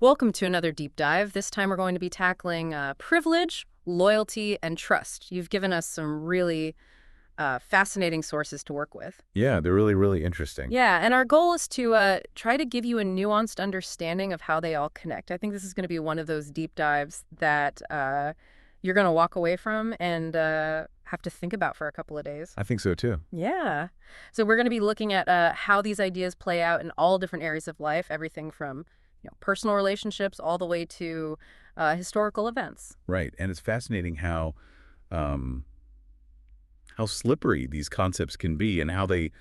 Welcome to another deep dive. This time we're going to be tackling privilege, loyalty, and trust. You've given us some really fascinating sources to work with. Yeah, they're really, really interesting. Yeah, and our goal is to try to give you a nuanced understanding of how they all connect. I think this is going to be one of those deep dives that you're going to walk away from and have to think about for a couple of days. I think so, too. Yeah. So we're going to be looking at how these ideas play out in all different areas of life, everything from personal relationships all the way to historical events. Right, and it's fascinating how slippery these concepts can be and how they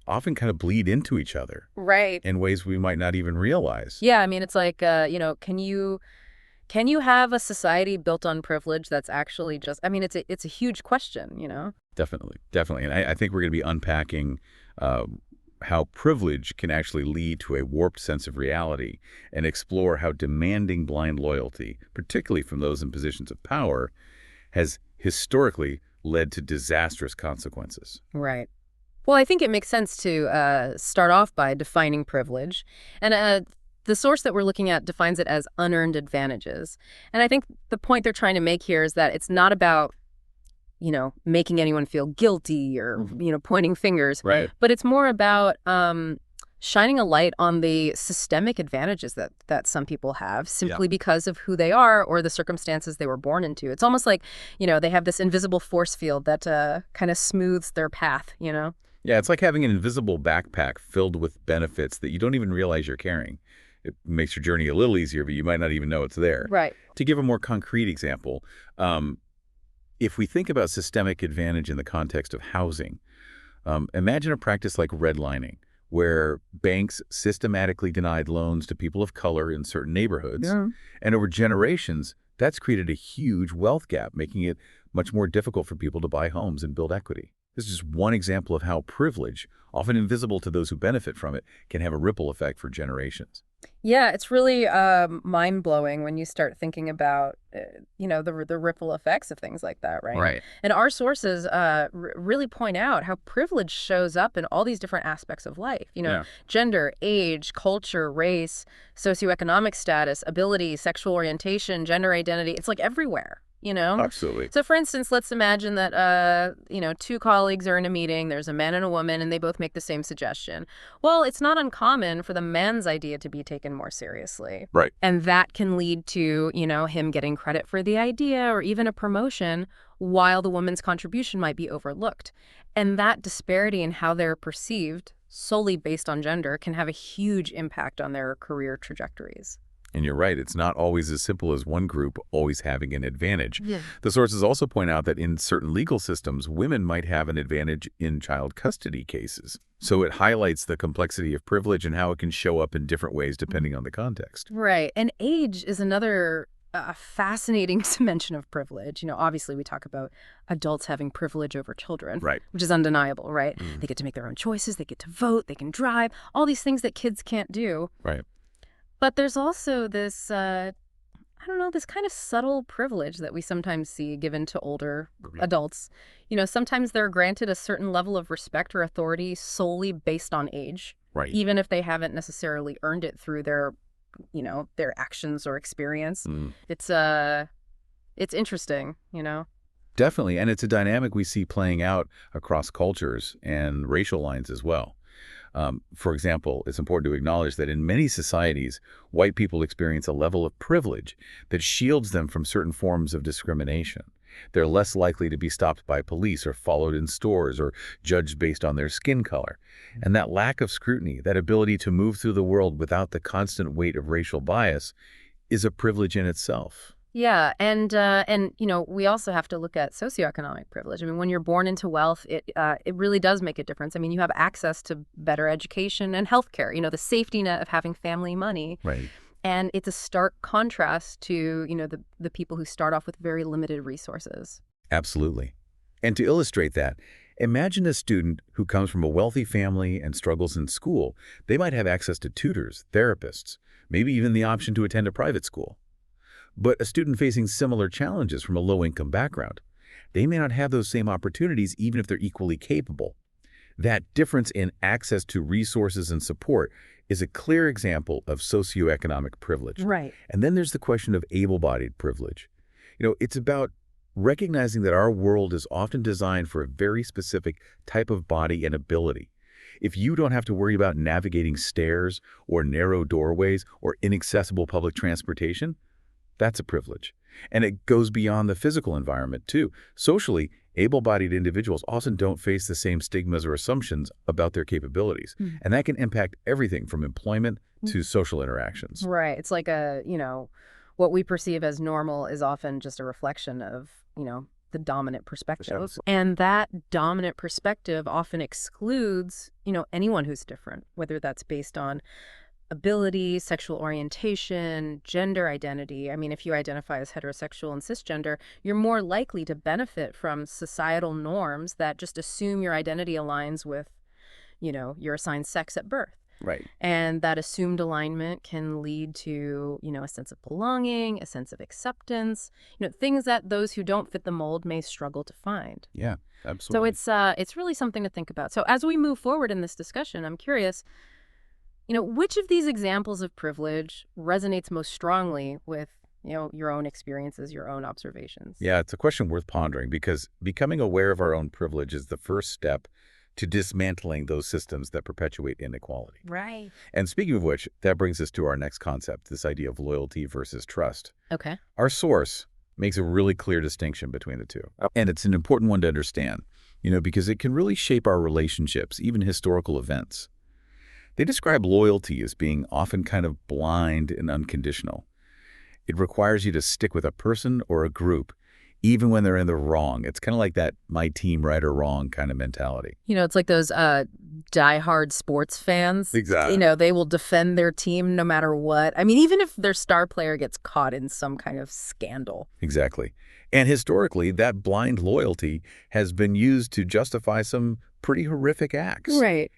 often kind of bleed into each other. Right. In ways we might not even realize. Yeah, I mean, it's like, can you have a society built on privilege that's actually just, I mean, it's a huge question, Definitely, definitely. And I think we're going to be unpacking how privilege can actually lead to a warped sense of reality and explore how demanding blind loyalty, particularly from those in positions of power, has historically led to disastrous consequences. Right. Well, I think it makes sense to start off by defining privilege. And the source that we're looking at defines it as unearned advantages. And I think the point they're trying to make here is that it's not about making anyone feel guilty or, pointing fingers. Right. But it's more about shining a light on the systemic advantages that some people have simply because of who they are or the circumstances they were born into. It's almost like, they have this invisible force field that kind of smooths their path, Yeah, it's like having an invisible backpack filled with benefits that you don't even realize you're carrying. It makes your journey a little easier, but you might not even know it's there. Right. To give a more concrete example, if we think about systemic advantage in the context of housing, imagine a practice like redlining, where banks systematically denied loans to people of color in certain neighborhoods. Yeah. And over generations, that's created a huge wealth gap, making it much more difficult for people to buy homes and build equity. This is just one example of how privilege, often invisible to those who benefit from it, can have a ripple effect for generations. Yeah, it's really mind-blowing when you start thinking about, the ripple effects of things like that, right? Right. And our sources really point out how privilege shows up in all these different aspects of life. Gender, age, culture, race, socioeconomic status, ability, sexual orientation, gender identity. It's like everywhere. Absolutely. So, for instance, let's imagine that, two colleagues are in a meeting, there's a man and a woman, and they both make the same suggestion. Well, it's not uncommon for the man's idea to be taken more seriously. Right. And that can lead to, him getting credit for the idea or even a promotion while the woman's contribution might be overlooked. And that disparity in how they're perceived solely based on gender can have a huge impact on their career trajectories. And you're right, it's not always as simple as one group always having an advantage. Yeah. The sources also point out that in certain legal systems, women might have an advantage in child custody cases. So it highlights the complexity of privilege and how it can show up in different ways depending on the context. Right. And age is another fascinating dimension of privilege. Obviously we talk about adults having privilege over children, Right. which is undeniable, right? They get to make their own choices, they get to vote, they can drive, all these things that kids can't do. Right. But there's also this, this kind of subtle privilege that we sometimes see given to older adults. Sometimes they're granted a certain level of respect or authority solely based on age, Right. even if they haven't necessarily earned it through their actions or experience. It's interesting, Definitely, and it's a dynamic we see playing out across cultures and racial lines as well. For example, it's important to acknowledge that in many societies, white people experience a level of privilege that shields them from certain forms of discrimination. They're less likely to be stopped by police or followed in stores or judged based on their skin color. And that lack of scrutiny, that ability to move through the world without the constant weight of racial bias, is a privilege in itself. Yeah, and we also have to look at socioeconomic privilege. I mean, when you're born into wealth, it really does make a difference. I mean, you have access to better education and healthcare, the safety net of having family money. Right. And it's a stark contrast to, the people who start off with very limited resources. Absolutely. And to illustrate that, imagine a student who comes from a wealthy family and struggles in school. They might have access to tutors, therapists, maybe even the option to attend a private school. But a student facing similar challenges from a low-income background, they may not have those same opportunities even if they're equally capable. That difference in access to resources and support is a clear example of socioeconomic privilege. Right. And then there's the question of able-bodied privilege. It's about recognizing that our world is often designed for a very specific type of body and ability. If you don't have to worry about navigating stairs or narrow doorways or inaccessible public transportation, that's a privilege. And it goes beyond the physical environment, too. Socially, able-bodied individuals often don't face the same stigmas or assumptions about their capabilities. And that can impact everything from employment to social interactions. Right. It's like what we perceive as normal is often just a reflection of, the dominant perspective. And that dominant perspective often excludes, anyone who's different, whether that's based on ability, sexual orientation, gender identity. I mean, if you identify as heterosexual and cisgender, you're more likely to benefit from societal norms that just assume your identity aligns with, your assigned sex at birth. Right. And that assumed alignment can lead to, a sense of belonging, a sense of acceptance, things that those who don't fit the mold may struggle to find. Yeah, absolutely. So it's really something to think about. So as we move forward in this discussion, I'm curious, which of these examples of privilege resonates most strongly with, your own experiences, your own observations? Yeah, it's a question worth pondering because becoming aware of our own privilege is the first step to dismantling those systems that perpetuate inequality. Right. And speaking of which, that brings us to our next concept, this idea of loyalty versus trust. Okay. Our source makes a really clear distinction between the two. And it's an important one to understand, because it can really shape our relationships, even historical events. They describe loyalty as being often kind of blind and unconditional. It requires you to stick with a person or a group, even when they're in the wrong. It's kind of like that my team right or wrong kind of mentality. It's like those diehard sports fans. Exactly. They will defend their team no matter what. I mean, even if their star player gets caught in some kind of scandal. Exactly. And historically, that blind loyalty has been used to justify some pretty horrific acts. Right.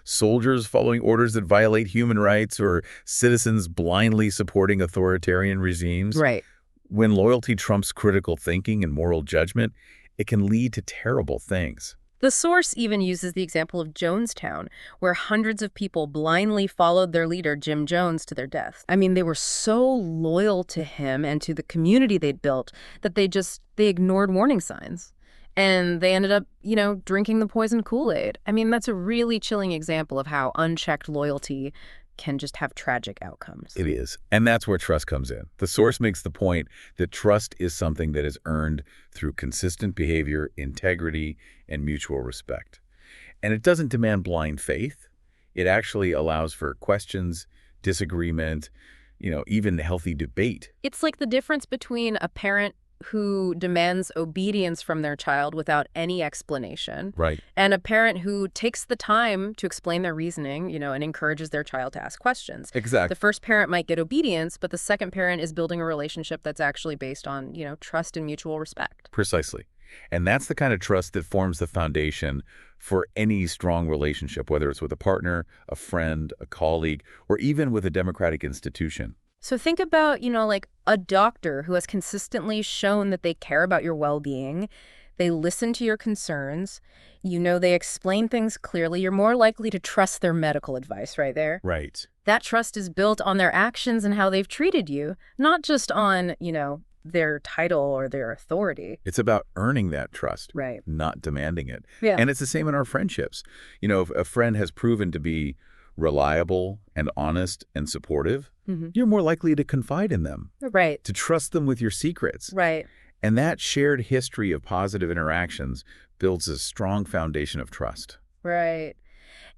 Soldiers following orders that violate human rights or citizens blindly supporting authoritarian regimes. Right. When loyalty trumps critical thinking and moral judgment, it can lead to terrible things. The source even uses the example of Jonestown, where hundreds of people blindly followed their leader, Jim Jones, to their death. I mean, they were so loyal to him and to the community they'd built that they ignored warning signs. And they ended up, drinking the poison Kool-Aid. I mean, that's a really chilling example of how unchecked loyalty can just have tragic outcomes. It is. And that's where trust comes in. The source makes the point that trust is something that is earned through consistent behavior, integrity, and mutual respect. And it doesn't demand blind faith. It actually allows for questions, disagreement, even healthy debate. It's like the difference between a parent who demands obedience from their child without any explanation. Right. And a parent who takes the time to explain their reasoning, and encourages their child to ask questions. Exactly. The first parent might get obedience, but the second parent is building a relationship that's actually based on, trust and mutual respect. Precisely. And that's the kind of trust that forms the foundation for any strong relationship, whether it's with a partner, a friend, a colleague, or even with a democratic institution. So think about, like a doctor who has consistently shown that they care about your well-being. They listen to your concerns. They explain things clearly. You're more likely to trust their medical advice right there. Right. That trust is built on their actions and how they've treated you, not just on, their title or their authority. It's about earning that trust, right, not demanding it. Yeah. And it's the same in our friendships. If a friend has proven to be reliable and honest and supportive, you're more likely to confide in them. Right. To trust them with your secrets. Right. And that shared history of positive interactions builds a strong foundation of trust. Right.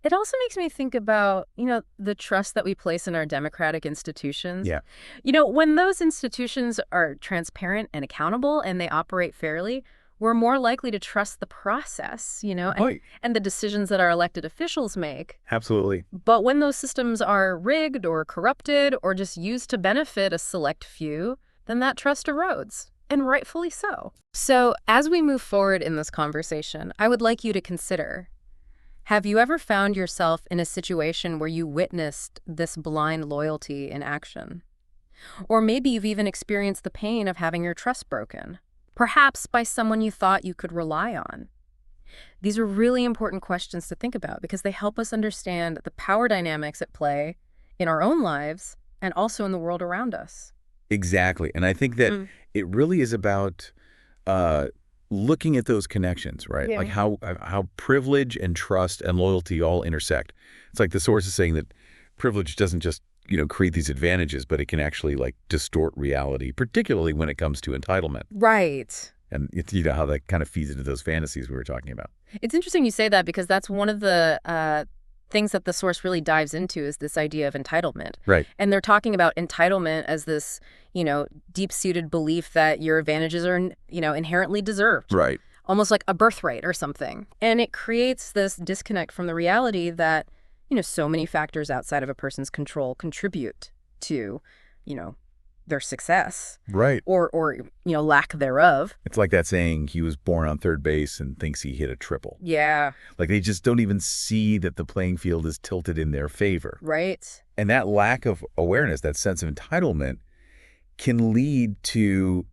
It also makes me think about, the trust that we place in our democratic institutions. Yeah. When those institutions are transparent and accountable and they operate fairly, we're more likely to trust the process, and the decisions that our elected officials make. Absolutely. But when those systems are rigged or corrupted or just used to benefit a select few, then that trust erodes, and rightfully so. So as we move forward in this conversation, I would like you to consider, have you ever found yourself in a situation where you witnessed this blind loyalty in action? Or maybe you've even experienced the pain of having your trust broken, perhaps by someone you thought you could rely on. These are really important questions to think about because they help us understand the power dynamics at play in our own lives and also in the world around us. Exactly. And I think that it really is about looking at those connections, right? Yeah. Like how privilege and trust and loyalty all intersect. It's like the source is saying that privilege doesn't just, create these advantages, but it can actually like distort reality, particularly when it comes to entitlement. Right. And it's, how that kind of feeds into those fantasies we were talking about. It's interesting you say that because that's one of the things that the source really dives into is this idea of entitlement. Right. And they're talking about entitlement as this, deep-seated belief that your advantages are, inherently deserved. Right. Almost like a birthright or something. And it creates this disconnect from the reality that, so many factors outside of a person's control contribute to, their success. Right. Or lack thereof. It's like that saying, he was born on third base and thinks he hit a triple. Yeah. Like they just don't even see that the playing field is tilted in their favor. Right. And that lack of awareness, that sense of entitlement, can lead to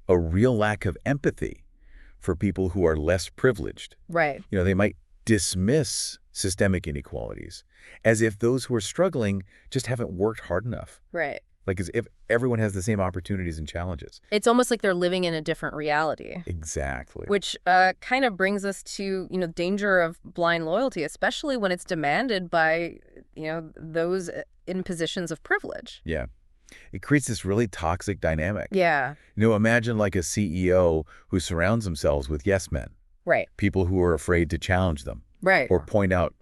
a real lack of empathy for people who are less privileged. Right. They might dismiss systemic inequalities as if those who are struggling just haven't worked hard enough. Right. Like as if everyone has the same opportunities and challenges. It's almost like they're living in a different reality. Exactly. Which kind of brings us to, danger of blind loyalty, especially when it's demanded by, those in positions of privilege. Yeah. It creates this really toxic dynamic. Yeah. Imagine like a CEO who surrounds themselves with yes men. Right. People who are afraid to challenge them. Right. Or point out,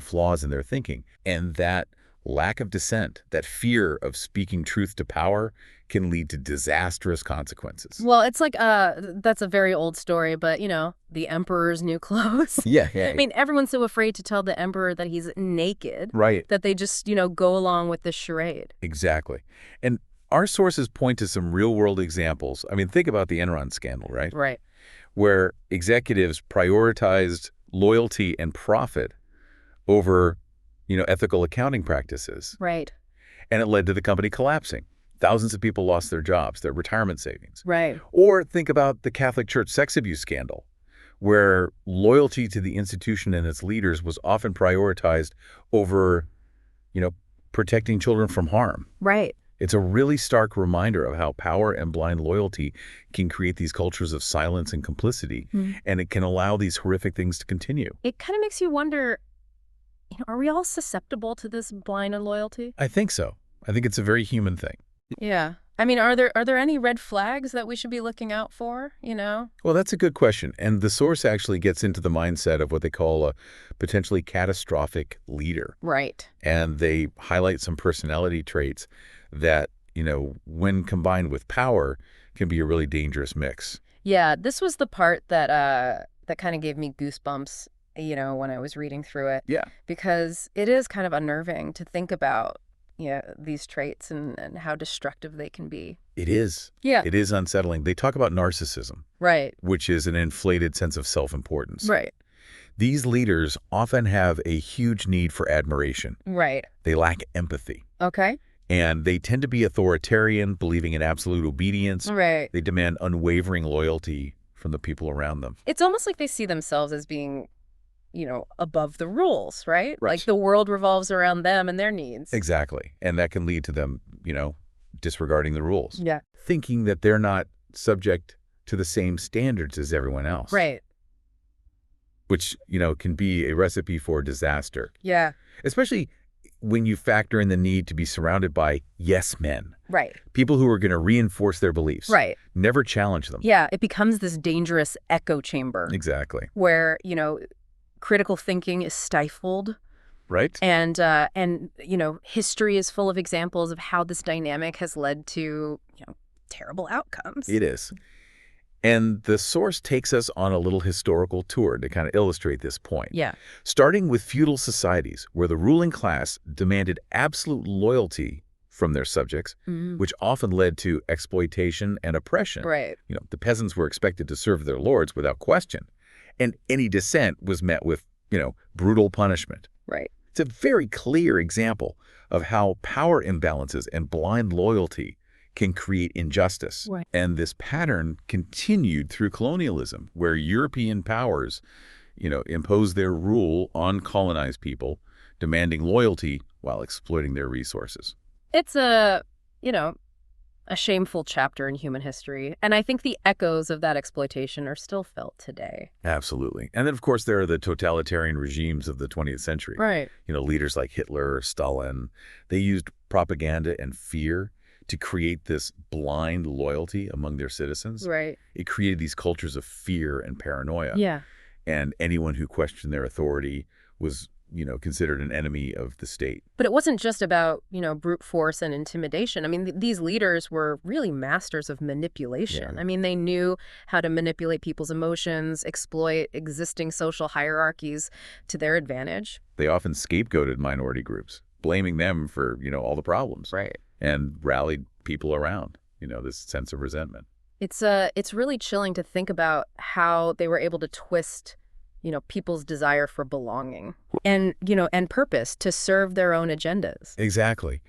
flaws in their thinking. And that lack of dissent, that fear of speaking truth to power can lead to disastrous consequences. Well, it's like, that's a very old story, but, the emperor's new clothes. Yeah. I mean, everyone's so afraid to tell the emperor that he's naked. Right. That they just, go along with this charade. Exactly. And our sources point to some real-world examples. I mean, think about the Enron scandal, right? Right. Where executives prioritized loyalty and profit over, ethical accounting practices. Right. And it led to the company collapsing. Thousands of people lost their jobs, their retirement savings. Right. Or think about the Catholic Church sex abuse scandal, where loyalty to the institution and its leaders was often prioritized over, protecting children from harm. Right. It's a really stark reminder of how power and blind loyalty can create these cultures of silence and complicity, and it can allow these horrific things to continue. It kind of makes you wonder, are we all susceptible to this blind loyalty? I think so. I think it's a very human thing. Yeah. I mean, are there any red flags that we should be looking out for, Well, that's a good question. And the source actually gets into the mindset of what they call a potentially catastrophic leader. Right. And they highlight some personality traits that, when combined with power, can be a really dangerous mix. Yeah, this was the part that that kind of gave me goosebumps, when I was reading through it. Yeah. Because it is kind of unnerving to think about, these traits and how destructive they can be. It is. Yeah. It is unsettling. They talk about narcissism. Right. Which is an inflated sense of self-importance. Right. These leaders often have a huge need for admiration. Right. They lack empathy. Okay. And they tend to be authoritarian, believing in absolute obedience. Right. They demand unwavering loyalty from the people around them. It's almost like they see themselves as being, above the rules, right? Right. Like the world revolves around them and their needs. Exactly. And that can lead to them, disregarding the rules. Yeah. Thinking that they're not subject to the same standards as everyone else. Right. Which, can be a recipe for disaster. Yeah. Especially when you factor in the need to be surrounded by yes men. Right. People who are going to reinforce their beliefs. Right. Never challenge them. Yeah. It becomes this dangerous echo chamber. Exactly. Where, critical thinking is stifled. Right. And history is full of examples of how this dynamic has led to, terrible outcomes. It is. And the source takes us on a little historical tour to kind of illustrate this point. Yeah. Starting with feudal societies, where the ruling class demanded absolute loyalty from their subjects, which often led to exploitation and oppression. Right. The peasants were expected to serve their lords without question. And any dissent was met with, brutal punishment. Right. It's a very clear example of how power imbalances and blind loyalty can create injustice. Right. And this pattern continued through colonialism, where European powers, impose their rule on colonized people, demanding loyalty while exploiting their resources. It's you know, a shameful chapter in human history, and I think the echoes of that exploitation are still felt today. Absolutely. And then, of course, there are the totalitarian regimes of the 20th century. Right. Leaders like Hitler or Stalin, they used propaganda and fear to create this blind loyalty among their citizens. Right. It created these cultures of fear and paranoia. Yeah. And anyone who questioned their authority was, considered an enemy of the state. But it wasn't just about, brute force and intimidation. I mean, these leaders were really masters of manipulation. Yeah. I mean, they knew how to manipulate people's emotions, exploit existing social hierarchies to their advantage. They often scapegoated minority groups, blaming them for, all the problems. Right. And rallied people around, this sense of resentment. It's really chilling to think about how they were able to twist people's desire for belonging and purpose to serve their own agendas. Exactly.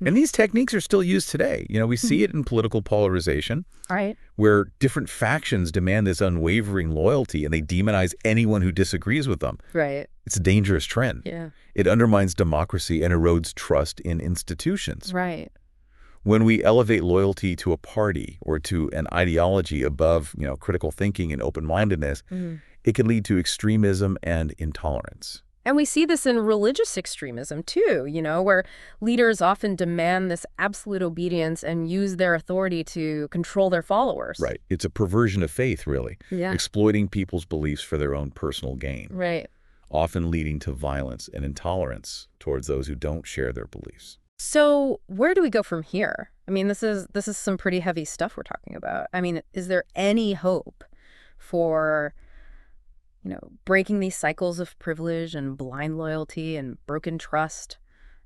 And these techniques are still used today. We see it in political polarization, right, where different factions demand this unwavering loyalty and they demonize anyone who disagrees with them. Right. It's a dangerous trend. Yeah. It undermines democracy and erodes trust in institutions. Right. When we elevate loyalty to a party or to an ideology above, critical thinking and open-mindedness, it can lead to extremism and intolerance. And we see this in religious extremism, too, where leaders often demand this absolute obedience and use their authority to control their followers. Right. It's a perversion of faith, really. Yeah. Exploiting people's beliefs for their own personal gain. Right. Often leading to violence and intolerance towards those who don't share their beliefs. So where do we go from here? I mean, this is some pretty heavy stuff we're talking about. I mean, is there any hope for breaking these cycles of privilege and blind loyalty and broken trust?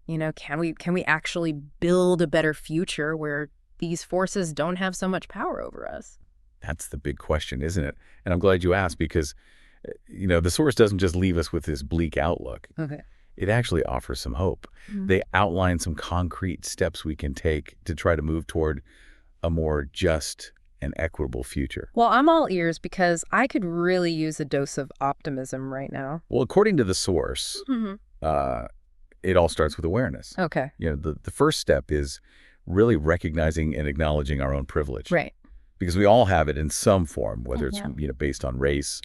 Can we actually build a better future where these forces don't have so much power over us? That's the big question, isn't it? And I'm glad you asked because, the source doesn't just leave us with this bleak outlook. Okay. It actually offers some hope. They outline some concrete steps we can take to try to move toward a more just and equitable future. Well, I'm all ears because I could really use a dose of optimism right now. Well, according to the source, it all starts with awareness. Okay. The first step is really recognizing and acknowledging our own privilege. Right. Because we all have it in some form, whether it's based on race,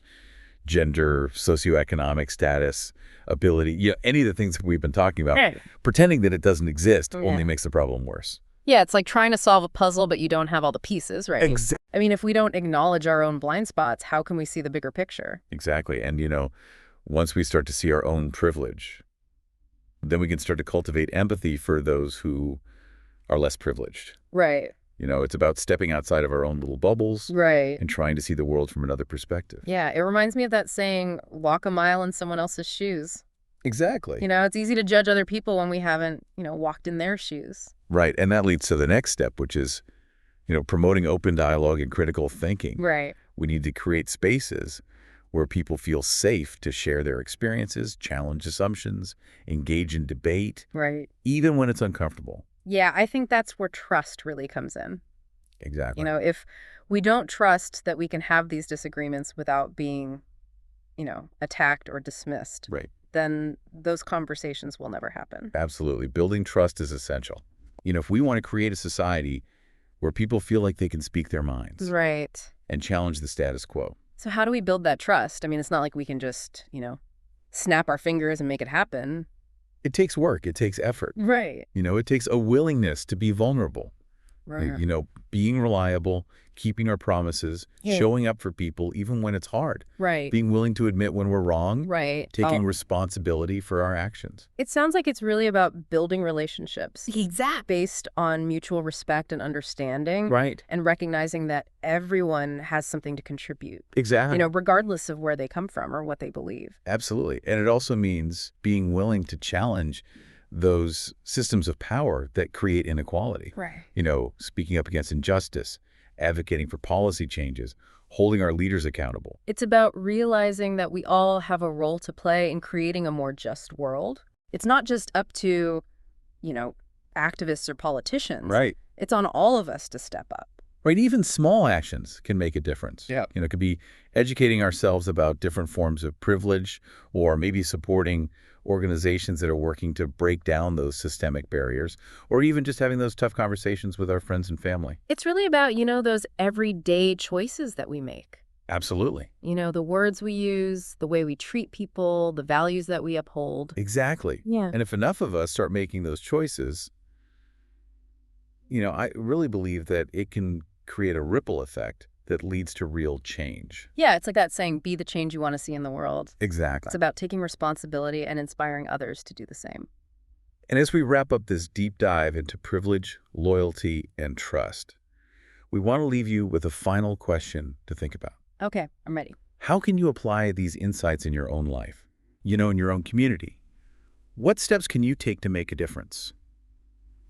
gender, socioeconomic status, ability, any of the things that we've been talking about. Right. Pretending that it doesn't exist only makes the problem worse. Yeah, it's like trying to solve a puzzle, but you don't have all the pieces, right? Exactly. I mean, if we don't acknowledge our own blind spots, how can we see the bigger picture? Exactly. And, once we start to see our own privilege, then we can start to cultivate empathy for those who are less privileged. Right. It's about stepping outside of our own little bubbles. Right. And trying to see the world from another perspective. Yeah, it reminds me of that saying, walk a mile in someone else's shoes. Exactly. It's easy to judge other people when we haven't, walked in their shoes. Right. And that leads to the next step, which is, promoting open dialogue and critical thinking. Right. We need to create spaces where people feel safe to share their experiences, challenge assumptions, engage in debate. Right. Even when it's uncomfortable. Yeah, I think that's where trust really comes in. Exactly. If we don't trust that we can have these disagreements without being, attacked or dismissed, right, then those conversations will never happen. Absolutely. Building trust is essential. If we want to create a society where people feel like they can speak their minds. Right. And challenge the status quo. So how do we build that trust? I mean, it's not like we can just, snap our fingers and make it happen. It takes work. It takes effort. Right. It takes a willingness to be vulnerable. Right. Being reliable, keeping our promises, showing up for people even when it's hard. Right. Being willing to admit when we're wrong. Right. Taking responsibility for our actions. It sounds like it's really about building relationships. Exactly. Based on mutual respect and understanding. Right. And recognizing that everyone has something to contribute. Exactly. Regardless of where they come from or what they believe. Absolutely. And it also means being willing to challenge those systems of power that create inequality. Right. Speaking up against injustice, advocating for policy changes, holding our leaders accountable. It's about realizing that we all have a role to play in creating a more just world. It's not just up to, activists or politicians. Right. It's on all of us to step up. Right? Even small actions can make a difference. Yeah. It could be educating ourselves about different forms of privilege, or maybe supporting organizations that are working to break down those systemic barriers, or even just having those tough conversations with our friends and family. It's really about, those everyday choices that we make. Absolutely. The words we use, the way we treat people, the values that we uphold. Exactly. Yeah. And if enough of us start making those choices, I really believe that it can create a ripple effect that leads to real change. Yeah, it's like that saying, be the change you want to see in the world. Exactly. It's about taking responsibility and inspiring others to do the same. And as we wrap up this deep dive into privilege, loyalty, and trust, we want to leave you with a final question to think about. Okay, I'm ready. How can you apply these insights in your own life, in your own community? What steps can you take to make a difference?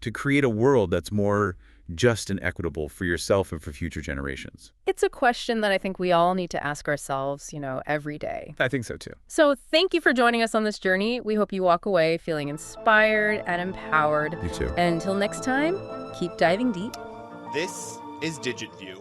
To create a world that's more just and equitable for yourself and for future generations? It's a question that I think we all need to ask ourselves, every day. I think so too. So thank you for joining us on this journey. We hope you walk away feeling inspired and empowered. You too. And until next time, keep diving deep. This is DigitView.